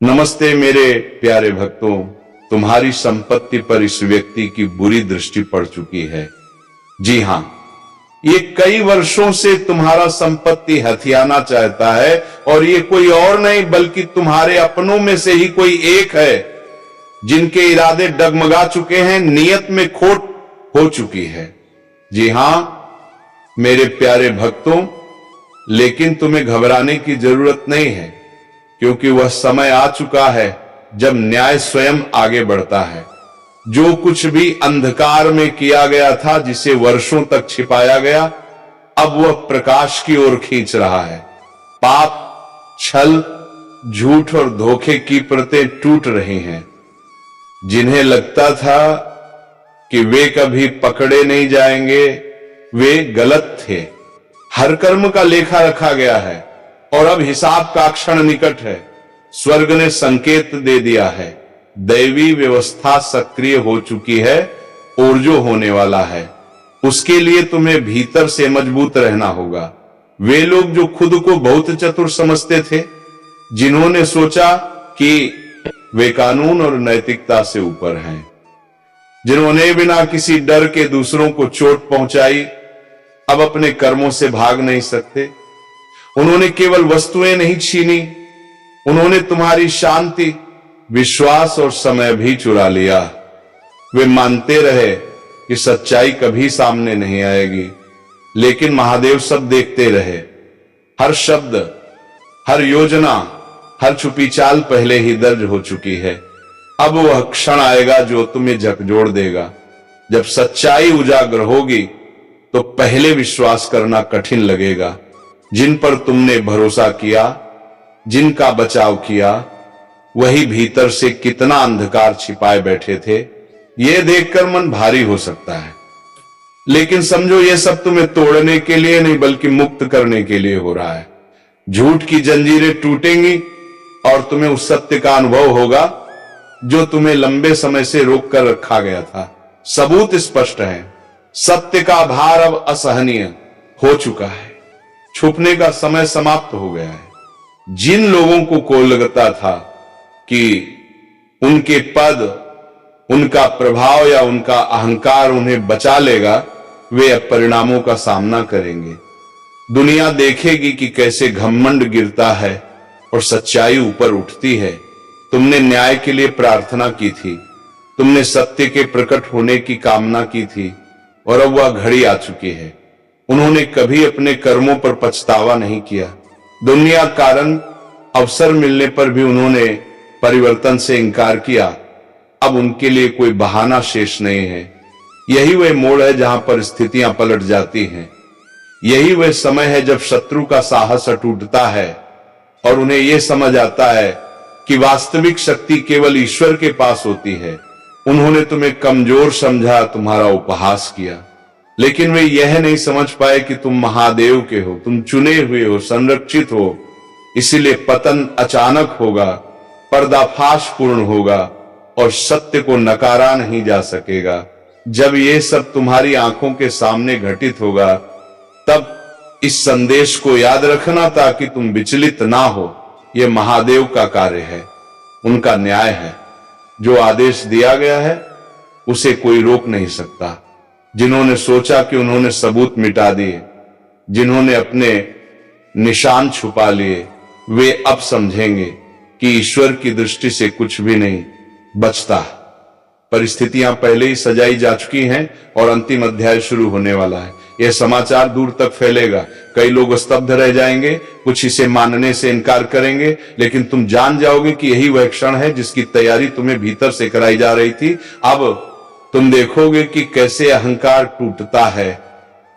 नमस्ते मेरे प्यारे भक्तों, तुम्हारी संपत्ति पर इस व्यक्ति की बुरी दृष्टि पड़ चुकी है। जी हां, ये कई वर्षों से तुम्हारा संपत्ति हथियाना चाहता है और ये कोई और नहीं बल्कि तुम्हारे अपनों में से ही कोई एक है, जिनके इरादे डगमगा चुके हैं, नियत में खोट हो चुकी है। जी हां मेरे प्यारे भक्तों, लेकिन तुम्हें घबराने की जरूरत नहीं है, क्योंकि वह समय आ चुका है जब न्याय स्वयं आगे बढ़ता है। जो कुछ भी अंधकार में किया गया था, जिसे वर्षों तक छिपाया गया, अब वह प्रकाश की ओर खींच रहा है। पाप, छल, झूठ और धोखे की परतें टूट रही हैं। जिन्हें लगता था कि वे कभी पकड़े नहीं जाएंगे, वे गलत थे। हर कर्म का लेखा रखा गया है और अब हिसाब का क्षण निकट है। स्वर्ग ने संकेत दे दिया है, दैवी व्यवस्था सक्रिय हो चुकी है और जो होने वाला है उसके लिए तुम्हें भीतर से मजबूत रहना होगा। वे लोग जो खुद को बहुत चतुर समझते थे, जिन्होंने सोचा कि वे कानून और नैतिकता से ऊपर हैं, जिन्होंने बिना किसी डर के दूसरों को चोट पहुंचाई, अब अपने कर्मों से भाग नहीं सकते। उन्होंने केवल वस्तुएं नहीं छीनी, उन्होंने तुम्हारी शांति, विश्वास और समय भी चुरा लिया। वे मानते रहे कि सच्चाई कभी सामने नहीं आएगी, लेकिन महादेव सब देखते रहे। हर शब्द, हर योजना, हर छुपी चाल पहले ही दर्ज हो चुकी है। अब वह क्षण आएगा जो तुम्हें झकझोर देगा। जब सच्चाई उजागर होगी तो पहले विश्वास करना कठिन लगेगा। जिन पर तुमने भरोसा किया, जिनका बचाव किया, वही भीतर से कितना अंधकार छिपाए बैठे थे, यह देखकर मन भारी हो सकता है। लेकिन समझो, यह सब तुम्हें तोड़ने के लिए नहीं बल्कि मुक्त करने के लिए हो रहा है। झूठ की जंजीरें टूटेंगी और तुम्हें उस सत्य का अनुभव होगा जो तुम्हें लंबे समय से रोक कर रखा गया था। सबूत स्पष्ट है, सत्य का भार अब असहनीय हो चुका है। छुपने का समय समाप्त हो गया है। जिन लोगों को लगता था कि उनके पद, उनका प्रभाव या उनका अहंकार उन्हें बचा लेगा, वे अब परिणामों का सामना करेंगे। दुनिया देखेगी कि कैसे घमंड गिरता है और सच्चाई ऊपर उठती है। तुमने न्याय के लिए प्रार्थना की थी, तुमने सत्य के प्रकट होने की कामना की थी और अब वह घड़ी आ चुकी है। उन्होंने कभी अपने कर्मों पर पछतावा नहीं किया। दुनिया कारण अवसर मिलने पर भी उन्होंने परिवर्तन से इनकार किया। अब उनके लिए कोई बहाना शेष नहीं है। यही वह मोड़ है जहां पर स्थितियां पलट जाती हैं। यही वह समय है जब शत्रु का साहस टूटता है और उन्हें यह समझ आता है कि वास्तविक शक्ति केवल ईश्वर के पास होती है। उन्होंने तुम्हें कमजोर समझा, तुम्हारा उपहास किया, लेकिन वे यह नहीं समझ पाए कि तुम महादेव के हो, तुम चुने हुए हो, संरक्षित हो। इसीलिए पतन अचानक होगा, पर्दाफाश पूर्ण होगा और सत्य को नकारा नहीं जा सकेगा। जब ये सब तुम्हारी आंखों के सामने घटित होगा, तब इस संदेश को याद रखना ताकि तुम विचलित ना हो। यह महादेव का कार्य है, उनका न्याय है। जो आदेश दिया गया है उसे कोई रोक नहीं सकता। जिन्होंने सोचा कि उन्होंने सबूत मिटा दिए, जिन्होंने अपने निशान छुपा लिए, वे अब समझेंगे कि ईश्वर की दृष्टि से कुछ भी नहीं बचता। परिस्थितियां पहले ही सजाई जा चुकी हैं और अंतिम अध्याय शुरू होने वाला है। यह समाचार दूर तक फैलेगा। कई लोग स्तब्ध रह जाएंगे, कुछ इसे मानने से इनकार करेंगे, लेकिन तुम जान जाओगे कि यही वह क्षण है जिसकी तैयारी तुम्हें भीतर से कराई जा रही थी। अब तुम देखोगे कि कैसे अहंकार टूटता है,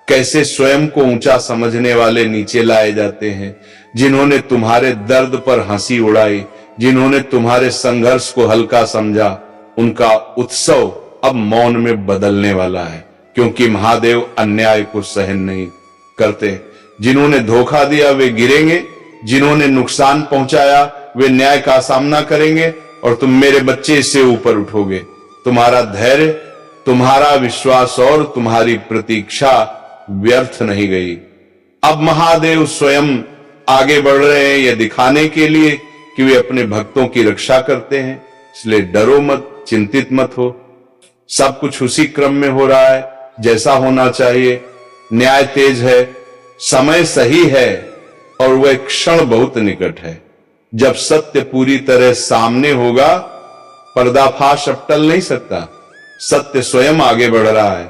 कैसे स्वयं को ऊंचा समझने वाले नीचे लाए जाते हैं। जिन्होंने तुम्हारे दर्द पर हंसी उड़ाई, जिन्होंने तुम्हारे संघर्ष को हल्का समझा, उनका उत्सव अब मौन में बदलने वाला है, क्योंकि महादेव अन्याय को सहन नहीं करते। जिन्होंने धोखा दिया वे गिरेंगे, जिन्होंने नुकसान पहुंचाया वे न्याय का सामना करेंगे और तुम मेरे बच्चे इससे ऊपर उठोगे। तुम्हारा धैर्य, तुम्हारा विश्वास और तुम्हारी प्रतीक्षा व्यर्थ नहीं गई। अब महादेव स्वयं आगे बढ़ रहे हैं, यह दिखाने के लिए कि वे अपने भक्तों की रक्षा करते हैं, इसलिए डरो मत, चिंतित मत हो। सब कुछ उसी क्रम में हो रहा है जैसा होना चाहिए। न्याय तेज है, समय सही है और वह क्षण बहुत निकट है जब सत्य पूरी तरह सामने होगा। पर्दाफाश अब टल नहीं सकता, सत्य स्वयं आगे बढ़ रहा है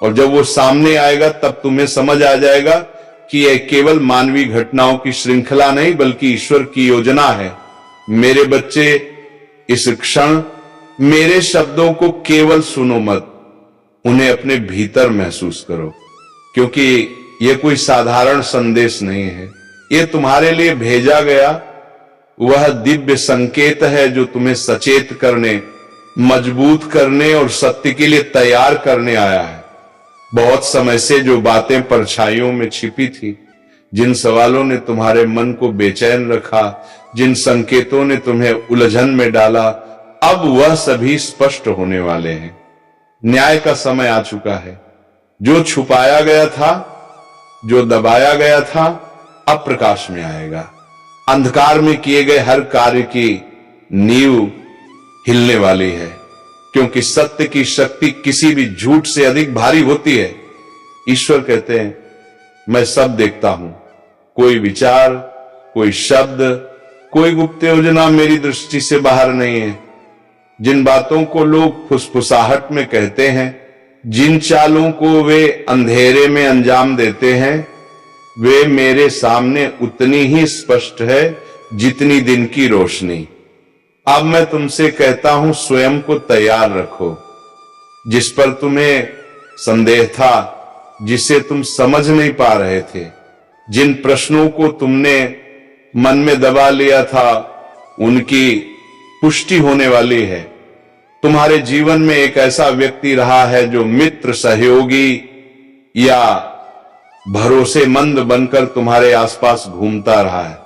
और जब वो सामने आएगा तब तुम्हें समझ आ जाएगा कि यह केवल मानवीय घटनाओं की श्रृंखला नहीं बल्कि ईश्वर की योजना है। मेरे बच्चे, इस क्षण मेरे शब्दों को केवल सुनो मत, उन्हें अपने भीतर महसूस करो, क्योंकि यह कोई साधारण संदेश नहीं है। यह तुम्हारे लिए भेजा गया वह दिव्य संकेत है जो तुम्हें सचेत करने, मजबूत करने और सत्य के लिए तैयार करने आया है। बहुत समय से जो बातें परछाइयों में छिपी थी, जिन सवालों ने तुम्हारे मन को बेचैन रखा, जिन संकेतों ने तुम्हें उलझन में डाला, अब वह सभी स्पष्ट होने वाले हैं। न्याय का समय आ चुका है। जो छुपाया गया था, जो दबाया गया था, अब प्रकाश में आएगा। अंधकार में किए गए हर कार्य की नींव हिलने वाली है, क्योंकि सत्य की शक्ति किसी भी झूठ से अधिक भारी होती है। ईश्वर कहते हैं, मैं सब देखता हूं, कोई विचार, कोई शब्द, कोई गुप्त योजना मेरी दृष्टि से बाहर नहीं है। जिन बातों को लोग फुसफुसाहट में कहते हैं, जिन चालों को वे अंधेरे में अंजाम देते हैं, वे मेरे सामने उतनी ही स्पष्ट है जितनी दिन की रोशनी। अब मैं तुमसे कहता हूं, स्वयं को तैयार रखो। जिस पर तुम्हें संदेह था, जिसे तुम समझ नहीं पा रहे थे, जिन प्रश्नों को तुमने मन में दबा लिया था, उनकी पुष्टि होने वाली है। तुम्हारे जीवन में एक ऐसा व्यक्ति रहा है जो मित्र, सहयोगी या भरोसेमंद बनकर तुम्हारे आसपास घूमता रहा है,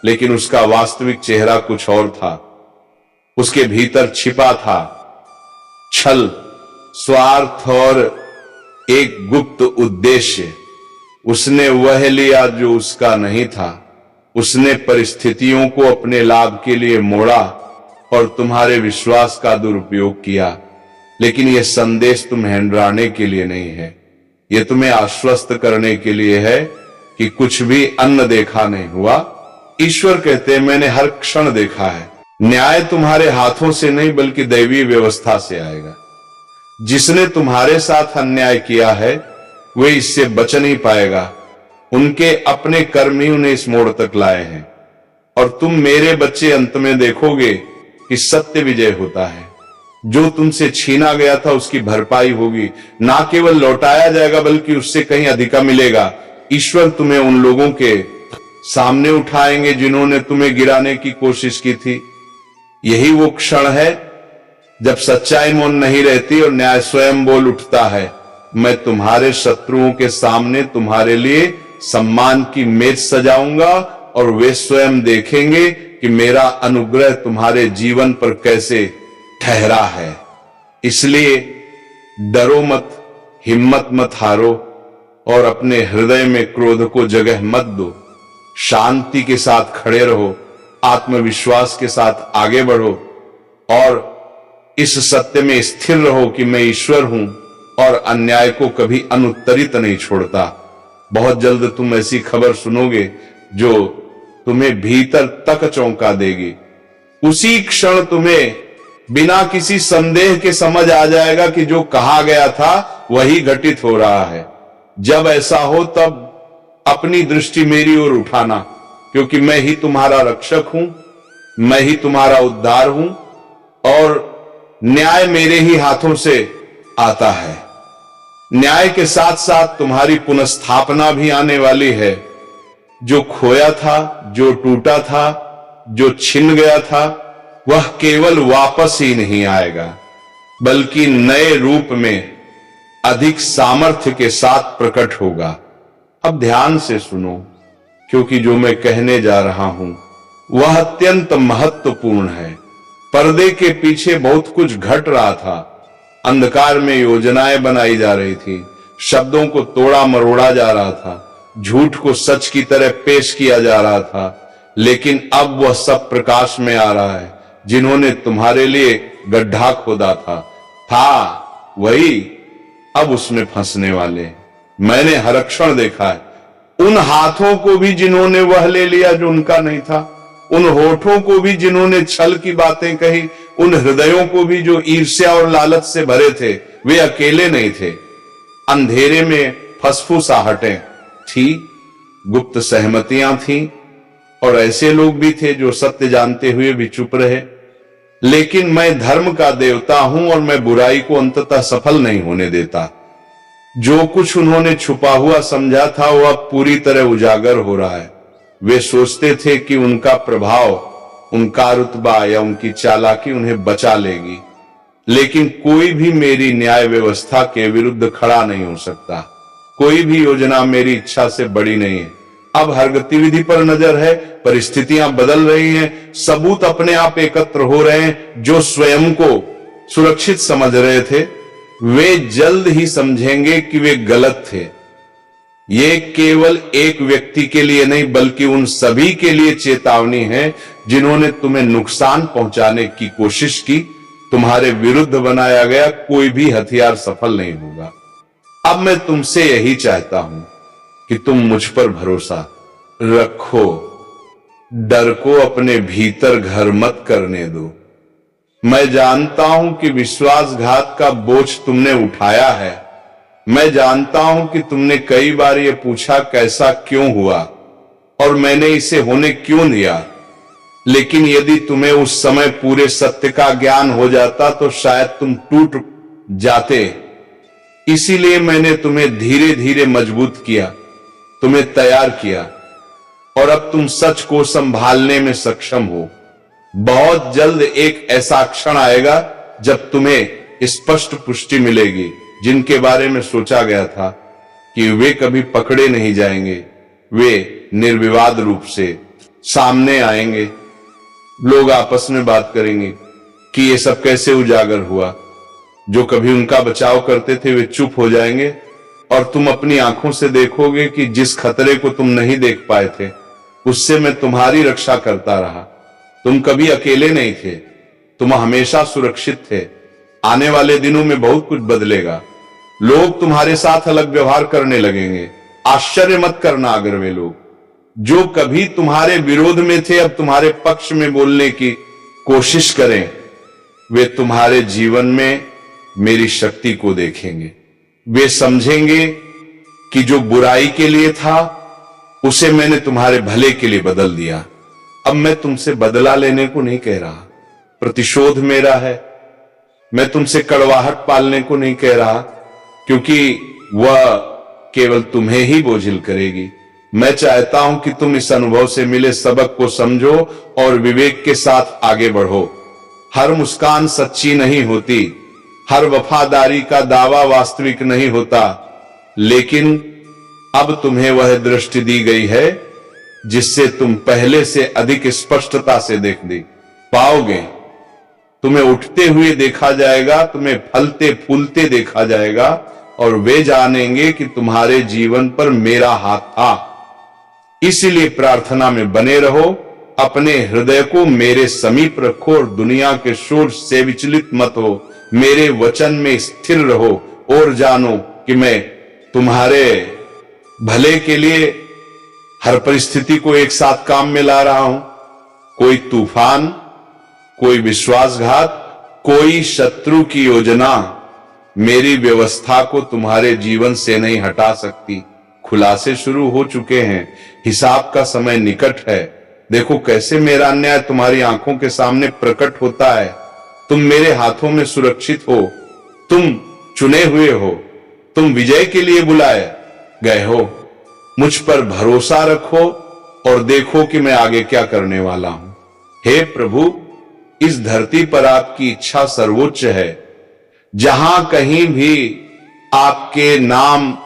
लेकिन उसका वास्तविक चेहरा कुछ और था। उसके भीतर छिपा था छल, स्वार्थ और एक गुप्त उद्देश्य। उसने वह लिया जो उसका नहीं था। उसने परिस्थितियों को अपने लाभ के लिए मोड़ा और तुम्हारे विश्वास का दुरुपयोग किया। लेकिन यह संदेश तुम्हें डराने के लिए नहीं है, यह तुम्हें आश्वस्त करने के लिए है कि कुछ भी अन्न देखा नहीं हुआ। ईश्वर कहते हैं, मैंने हर क्षण देखा है। न्याय तुम्हारे हाथों से नहीं बल्कि दैवीय व्यवस्था से आएगा। जिसने तुम्हारे साथ अन्याय किया है वे इससे बच नहीं पाएगा। उनके अपने कर्म ही उन्हें इस मोड़ तक लाए हैं। और तुम मेरे बच्चे अंत में देखोगे कि सत्य विजय होता है। जो तुमसे छीना गया था उसकी भरपाई होगी। ना केवल लौटाया जाएगा बल्कि उससे कहीं अधिक मिलेगा। ईश्वर तुम्हें उन लोगों के सामने उठाएंगे जिन्होंने तुम्हें गिराने की कोशिश की थी। यही वो क्षण है जब सच्चाई मौन नहीं रहती और न्याय स्वयं बोल उठता है, मैं तुम्हारे शत्रुओं के सामने तुम्हारे लिए सम्मान की मेज सजाऊंगा और वे स्वयं देखेंगे कि मेरा अनुग्रह तुम्हारे जीवन पर कैसे ठहरा है। इसलिए डरो मत, हिम्मत मत हारो और अपने हृदय में क्रोध को जगह मत दो। शांति के साथ खड़े रहो, आत्मविश्वास के साथ आगे बढ़ो और इस सत्य में स्थिर रहो कि मैं ईश्वर हूं और अन्याय को कभी अनुत्तरित नहीं छोड़ता। बहुत जल्द तुम ऐसी खबर सुनोगे जो तुम्हें भीतर तक चौंका देगी। उसी क्षण तुम्हें बिना किसी संदेह के समझ आ जाएगा कि जो कहा गया था वही घटित हो रहा है। जब ऐसा हो तब अपनी दृष्टि मेरी ओर उठाना, क्योंकि मैं ही तुम्हारा रक्षक हूं, मैं ही तुम्हारा उद्धार हूं और न्याय मेरे ही हाथों से आता है। न्याय के साथ साथ तुम्हारी पुनर्स्थापना भी आने वाली है। जो खोया था, जो टूटा था, जो छिन गया था, वह केवल वापस ही नहीं आएगा बल्कि नए रूप में अधिक सामर्थ्य के साथ प्रकट होगा। अब ध्यान से सुनो, क्योंकि जो मैं कहने जा रहा हूं वह अत्यंत महत्वपूर्ण है। पर्दे के पीछे बहुत कुछ घट रहा था। अंधकार में योजनाएं बनाई जा रही थी, शब्दों को तोड़ा मरोड़ा जा रहा था, झूठ को सच की तरह पेश किया जा रहा था, लेकिन अब वह सब प्रकाश में आ रहा है। जिन्होंने तुम्हारे लिए गड्ढा खोदा था वही अब उसमें फंसने वाले। मैंने हर क्षण देखा है उन हाथों को भी जिन्होंने वह ले लिया जो उनका नहीं था, उन होठों को भी जिन्होंने छल की बातें कही, उन हृदयों को भी जो ईर्ष्या और लालच से भरे थे। वे अकेले नहीं थे, अंधेरे में फसफुसाहटें थी, गुप्त सहमतियां थीं, और ऐसे लोग भी थे जो सत्य जानते हुए भी चुप रहे। लेकिन मैं धर्म का देवता हूं और मैं बुराई को अंततः सफल नहीं होने देता। जो कुछ उन्होंने छुपा हुआ समझा था वह अब पूरी तरह उजागर हो रहा है। वे सोचते थे कि उनका प्रभाव, उनका रुतबा या उनकी चालाकी उन्हें बचा लेगी, लेकिन कोई भी मेरी न्याय व्यवस्था के विरुद्ध खड़ा नहीं हो सकता। कोई भी योजना मेरी इच्छा से बड़ी नहीं है। अब हर गतिविधि पर नजर है, परिस्थितियां बदल रही हैं, सबूत अपने आप एकत्र हो रहे हैं। जो स्वयं को सुरक्षित समझ रहे थे वे जल्द ही समझेंगे कि वे गलत थे। ये केवल एक व्यक्ति के लिए नहीं बल्कि उन सभी के लिए चेतावनी है जिन्होंने तुम्हें नुकसान पहुंचाने की कोशिश की। तुम्हारे विरुद्ध बनाया गया कोई भी हथियार सफल नहीं होगा। अब मैं तुमसे यही चाहता हूं कि तुम मुझ पर भरोसा रखो, डर को अपने भीतर घर मत करने दो। मैं जानता हूं कि विश्वासघात का बोझ तुमने उठाया है। मैं जानता हूं कि तुमने कई बार यह पूछा कैसा क्यों हुआ और मैंने इसे होने क्यों दिया। लेकिन यदि तुम्हें उस समय पूरे सत्य का ज्ञान हो जाता तो शायद तुम टूट जाते। इसीलिए मैंने तुम्हें धीरे धीरे मजबूत किया, तुम्हें तैयार किया, और अब तुम सच को संभालने में सक्षम हो। बहुत जल्द एक ऐसा क्षण आएगा जब तुम्हें स्पष्ट पुष्टि मिलेगी। जिनके बारे में सोचा गया था कि वे कभी पकड़े नहीं जाएंगे, वे निर्विवाद रूप से सामने आएंगे। लोग आपस में बात करेंगे कि ये सब कैसे उजागर हुआ। जो कभी उनका बचाव करते थे वे चुप हो जाएंगे और तुम अपनी आंखों से देखोगे कि जिस खतरे को तुम नहीं देख पाए थे उससे मैं तुम्हारी रक्षा करता रहा। तुम कभी अकेले नहीं थे, तुम हमेशा सुरक्षित थे। आने वाले दिनों में बहुत कुछ बदलेगा। लोग तुम्हारे साथ अलग व्यवहार करने लगेंगे। आश्चर्य मत करना अगर वे लोग जो कभी तुम्हारे विरोध में थे अब तुम्हारे पक्ष में बोलने की कोशिश करें। वे तुम्हारे जीवन में मेरी शक्ति को देखेंगे। वे समझेंगे कि जो बुराई के लिए था उसे मैंने तुम्हारे भले के लिए बदल दिया। अब मैं तुमसे बदला लेने को नहीं कह रहा, प्रतिशोध मेरा है। मैं तुमसे कड़वाहट पालने को नहीं कह रहा, क्योंकि वह केवल तुम्हें ही बोझिल करेगी। मैं चाहता हूं कि तुम इस अनुभव से मिले सबक को समझो और विवेक के साथ आगे बढ़ो। हर मुस्कान सच्ची नहीं होती, हर वफादारी का दावा वास्तविक नहीं होता, लेकिन अब तुम्हें वह दृष्टि दी गई है जिससे तुम पहले से अधिक स्पष्टता से देख पाओगे। तुम्हें उठते हुए देखा जाएगा, तुम्हें फलते फूलते देखा जाएगा, और वे जानेंगे कि तुम्हारे जीवन पर मेरा हाथ था। इसीलिए प्रार्थना में बने रहो, अपने हृदय को मेरे समीप रखो और दुनिया के शोर से विचलित मत हो। मेरे वचन में स्थिर रहो और जानो कि मैं तुम्हारे भले के लिए हर परिस्थिति को एक साथ काम में ला रहा हूं। कोई तूफान, कोई विश्वासघात, कोई शत्रु की योजना मेरी व्यवस्था को तुम्हारे जीवन से नहीं हटा सकती। खुलासे शुरू हो चुके हैं, हिसाब का समय निकट है। देखो कैसे मेरा अन्याय तुम्हारी आंखों के सामने प्रकट होता है। तुम मेरे हाथों में सुरक्षित हो, तुम चुने हुए हो, तुम विजय के लिए बुलाए गए हो। मुझ पर भरोसा रखो और देखो कि मैं आगे क्या करने वाला हूं। हे प्रभु, इस धरती पर आपकी इच्छा सर्वोच्च है। जहां कहीं भी आपके नाम,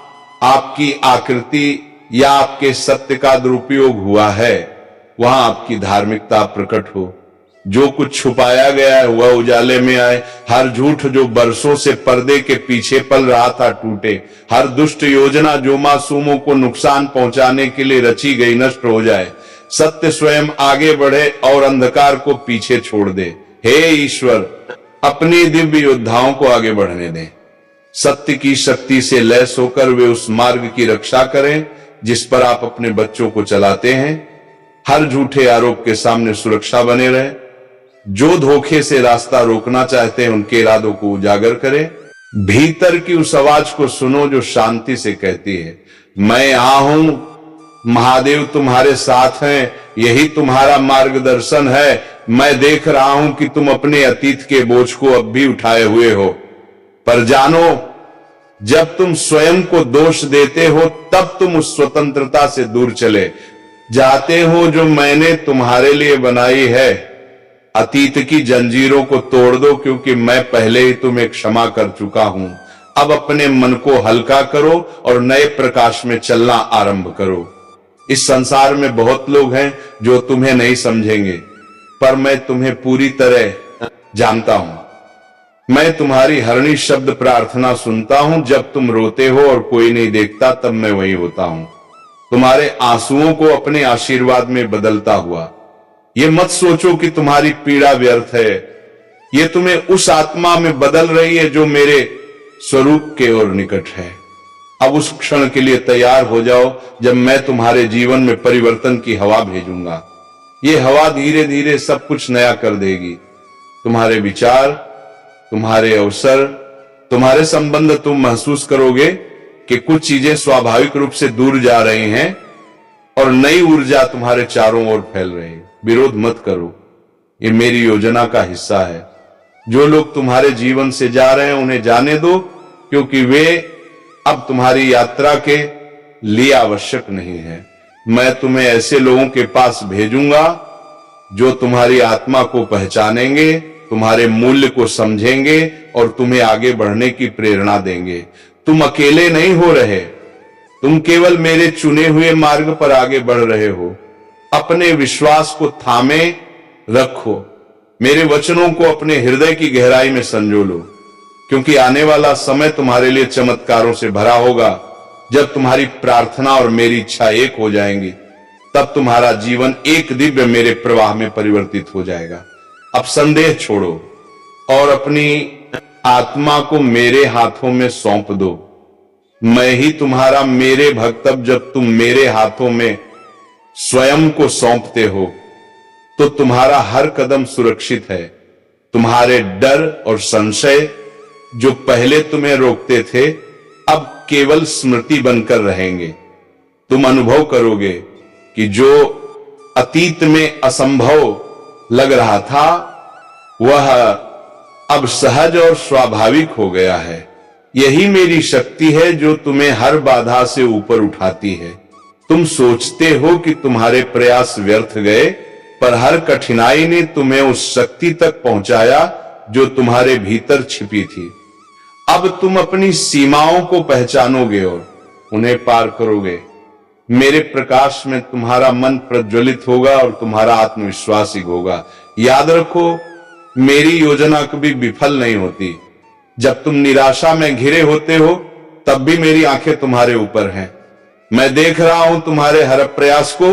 आपकी आकृति या आपके सत्य का दुरुपयोग हुआ है वहां आपकी धार्मिकता प्रकट हो। जो कुछ छुपाया गया है वह उजाले में आए। हर झूठ जो बरसों से पर्दे के पीछे पल रहा था टूटे। हर दुष्ट योजना जो मासूमों को नुकसान पहुंचाने के लिए रची गई नष्ट हो जाए। सत्य स्वयं आगे बढ़े और अंधकार को पीछे छोड़ दे। हे ईश्वर, अपनी दिव्य योद्धाओं को आगे बढ़ने दें। सत्य की शक्ति से लैस होकर वे उस मार्ग की रक्षा करें जिस पर आप अपने बच्चों को चलाते हैं। हर झूठे आरोप के सामने सुरक्षा बने रहे। जो धोखे से रास्ता रोकना चाहते हैं उनके इरादों को उजागर करें। भीतर की उस आवाज को सुनो जो शांति से कहती है, मैं यहां हूं, महादेव तुम्हारे साथ हैं, यही तुम्हारा मार्गदर्शन है। मैं देख रहा हूं कि तुम अपने अतीत के बोझ को अब भी उठाए हुए हो, पर जानो, जब तुम स्वयं को दोष देते हो तब तुम उस स्वतंत्रता से दूर चले जाते हो जो मैंने तुम्हारे लिए बनाई है। अतीत की जंजीरों को तोड़ दो, क्योंकि मैं पहले ही तुम्हें क्षमा कर चुका हूं। अब अपने मन को हल्का करो और नए प्रकाश में चलना आरंभ करो। इस संसार में बहुत लोग हैं जो तुम्हें नहीं समझेंगे, पर मैं तुम्हें पूरी तरह जानता हूं। मैं तुम्हारी हरणी शब्द प्रार्थना सुनता हूं। जब तुम रोते हो और कोई नहीं देखता, तब मैं वही होता हूं, तुम्हारे आंसुओं को अपने आशीर्वाद में बदलता हुआ। ये मत सोचो कि तुम्हारी पीड़ा व्यर्थ है, ये तुम्हें उस आत्मा में बदल रही है जो मेरे स्वरूप के ओर निकट है। अब उस क्षण के लिए तैयार हो जाओ जब मैं तुम्हारे जीवन में परिवर्तन की हवा भेजूंगा। ये हवा धीरे धीरे सब कुछ नया कर देगी। तुम्हारे विचार, तुम्हारे अवसर, तुम्हारे संबंध, तुम महसूस करोगे कि कुछ चीजें स्वाभाविक रूप से दूर जा रही हैं और नई ऊर्जा तुम्हारे चारों ओर फैल रही है। विरोध मत करो, ये मेरी योजना का हिस्सा है। जो लोग तुम्हारे जीवन से जा रहे हैं उन्हें जाने दो, क्योंकि वे अब तुम्हारी यात्रा के लिए आवश्यक नहीं है। मैं तुम्हें ऐसे लोगों के पास भेजूंगा जो तुम्हारी आत्मा को पहचानेंगे, तुम्हारे मूल्य को समझेंगे और तुम्हें आगे बढ़ने की प्रेरणा देंगे। तुम अकेले नहीं हो रहे, तुम केवल मेरे चुने हुए मार्ग पर आगे बढ़ रहे हो। अपने विश्वास को थामे रखो, मेरे वचनों को अपने हृदय की गहराई में संजो लो, क्योंकि आने वाला समय तुम्हारे लिए चमत्कारों से भरा होगा। जब तुम्हारी प्रार्थना और मेरी इच्छा एक हो जाएंगी, तब तुम्हारा जीवन एक दिव्य मेरे प्रवाह में परिवर्तित हो जाएगा। अब संदेह छोड़ो और अपनी आत्मा को मेरे हाथों में सौंप दो। मैं ही तुम्हारा मेरे भक्त। अब जब तुम मेरे हाथों में स्वयं को सौंपते हो तो तुम्हारा हर कदम सुरक्षित है। तुम्हारे डर और संशय जो पहले तुम्हें रोकते थे, अब केवल स्मृति बनकर रहेंगे। तुम अनुभव करोगे कि जो अतीत में असंभव लग रहा था, वह अब सहज और स्वाभाविक हो गया है। यही मेरी शक्ति है जो तुम्हें हर बाधा से ऊपर उठाती है। तुम सोचते हो कि तुम्हारे प्रयास व्यर्थ गए, पर हर कठिनाई ने तुम्हें उस शक्ति तक पहुंचाया जो तुम्हारे भीतर छिपी थी। अब तुम अपनी सीमाओं को पहचानोगे और उन्हें पार करोगे। मेरे प्रकाश में तुम्हारा मन प्रज्वलित होगा और तुम्हारा आत्मविश्वास ही होगा। याद रखो, मेरी योजना कभी विफल नहीं होती। जब तुम निराशा में घिरे होते हो, तब भी मेरी आंखें तुम्हारे ऊपर हैं। मैं देख रहा हूं तुम्हारे हर प्रयास को,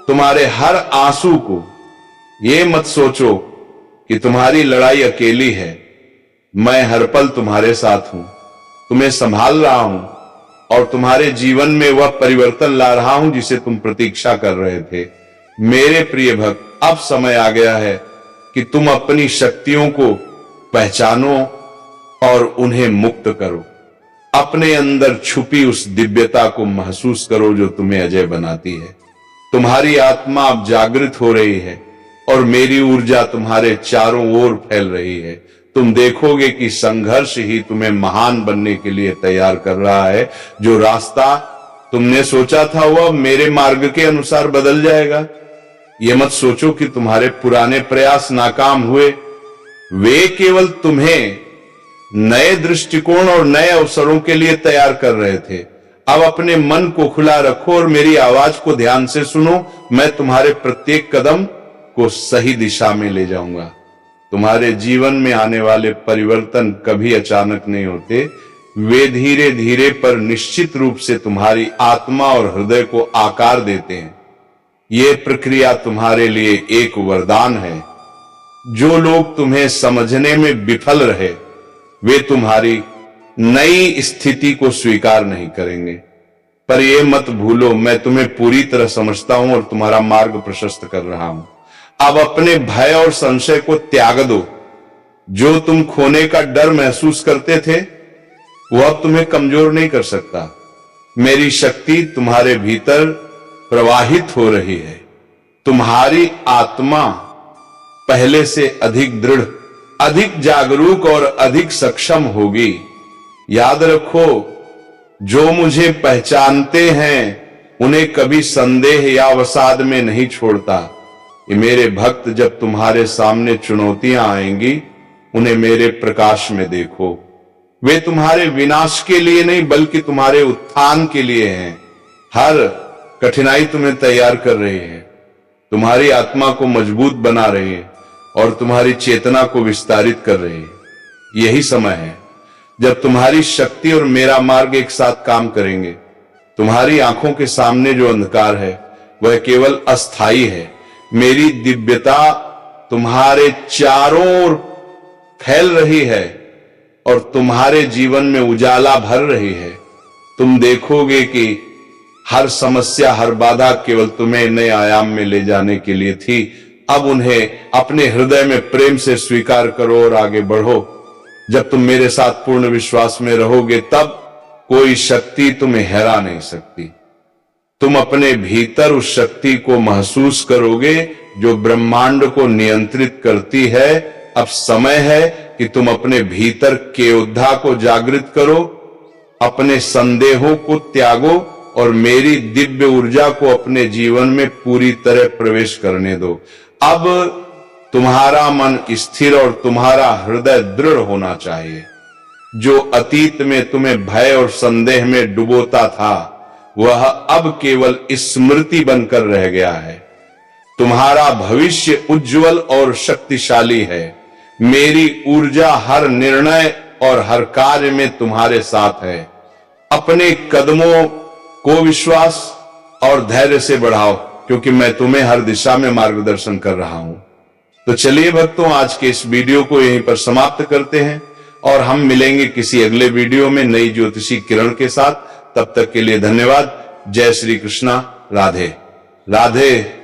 तुम्हारे हर आंसू को। ये मत सोचो कि तुम्हारी लड़ाई अकेली है। मैं हर पल तुम्हारे साथ हूं, तुम्हें संभाल रहा हूं और तुम्हारे जीवन में वह परिवर्तन ला रहा हूं जिसे तुम प्रतीक्षा कर रहे थे। मेरे प्रिय भक्त, अब समय आ गया है कि तुम अपनी शक्तियों को पहचानो और उन्हें मुक्त करो। अपने अंदर छुपी उस दिव्यता को महसूस करो जो तुम्हें अजय बनाती है। तुम्हारी आत्मा अब जागृत हो रही है और मेरी ऊर्जा तुम्हारे चारों ओर फैल रही है। तुम देखोगे कि संघर्ष ही तुम्हें महान बनने के लिए तैयार कर रहा है। जो रास्ता तुमने सोचा था वह मेरे मार्ग के अनुसार बदल जाएगा। यह मत सोचो कि तुम्हारे पुराने प्रयास नाकाम हुए। वे केवल तुम्हें नए दृष्टिकोण और नए अवसरों के लिए तैयार कर रहे थे। अब अपने मन को खुला रखो और मेरी आवाज को ध्यान से सुनो। मैं तुम्हारे प्रत्येक कदम को सही दिशा में ले जाऊंगा। तुम्हारे जीवन में आने वाले परिवर्तन कभी अचानक नहीं होते। वे धीरे धीरे पर निश्चित रूप से तुम्हारी आत्मा और हृदय को आकार देते हैं। ये प्रक्रिया तुम्हारे लिए एक वरदान है। जो लोग तुम्हें समझने में विफल रहे, वे तुम्हारी नई स्थिति को स्वीकार नहीं करेंगे। पर यह मत भूलो, मैं तुम्हें पूरी तरह समझता हूं और तुम्हारा मार्ग प्रशस्त कर रहा हूं। अब अपने भय और संशय को त्याग दो। जो तुम खोने का डर महसूस करते थे, वह अब तुम्हें कमजोर नहीं कर सकता। मेरी शक्ति तुम्हारे भीतर प्रवाहित हो रही है। तुम्हारी आत्मा पहले से अधिक दृढ़, अधिक जागरूक और अधिक सक्षम होगी। याद रखो, जो मुझे पहचानते हैं उन्हें कभी संदेह या अवसाद में नहीं छोड़ता। ये मेरे भक्त, जब तुम्हारे सामने चुनौतियां आएंगी, उन्हें मेरे प्रकाश में देखो। वे तुम्हारे विनाश के लिए नहीं, बल्कि तुम्हारे उत्थान के लिए हैं। हर कठिनाई तुम्हें तैयार कर रही है, तुम्हारी आत्मा को मजबूत बना रही है और तुम्हारी चेतना को विस्तारित कर रही है। यही समय है जब तुम्हारी शक्ति और मेरा मार्ग एक साथ काम करेंगे। तुम्हारी आंखों के सामने जो अंधकार है, वह केवल अस्थाई है। मेरी दिव्यता तुम्हारे चारों ओर फैल रही है और तुम्हारे जीवन में उजाला भर रही है। तुम देखोगे कि हर समस्या, हर बाधा केवल तुम्हें नए आयाम में ले जाने के लिए थी। अब उन्हें अपने हृदय में प्रेम से स्वीकार करो और आगे बढ़ो। जब तुम मेरे साथ पूर्ण विश्वास में रहोगे, तब कोई शक्ति तुम्हें हरा नहीं सकती। तुम अपने भीतर उस शक्ति को महसूस करोगे जो ब्रह्मांड को नियंत्रित करती है। अब समय है कि तुम अपने भीतर के योद्धा को जागृत करो, अपने संदेहों को त्यागो और मेरी दिव्य ऊर्जा को अपने जीवन में पूरी तरह प्रवेश करने दो। अब तुम्हारा मन स्थिर और तुम्हारा हृदय दृढ़ होना चाहिए। जो अतीत में तुम्हें भय और संदेह में डुबोता था, वह अब केवल स्मृति बनकर रह गया है। तुम्हारा भविष्य उज्जवल और शक्तिशाली है। मेरी ऊर्जा हर निर्णय और हर कार्य में तुम्हारे साथ है। अपने कदमों को विश्वास और धैर्य से बढ़ाओ, क्योंकि मैं तुम्हें हर दिशा में मार्गदर्शन कर रहा हूं। तो चलिए भक्तों, आज के इस वीडियो को यहीं पर समाप्त करते हैं और हम मिलेंगे किसी अगले वीडियो में नई ज्योतिषी किरण के साथ। तब तक के लिए धन्यवाद। जय श्री कृष्णा। राधे राधे।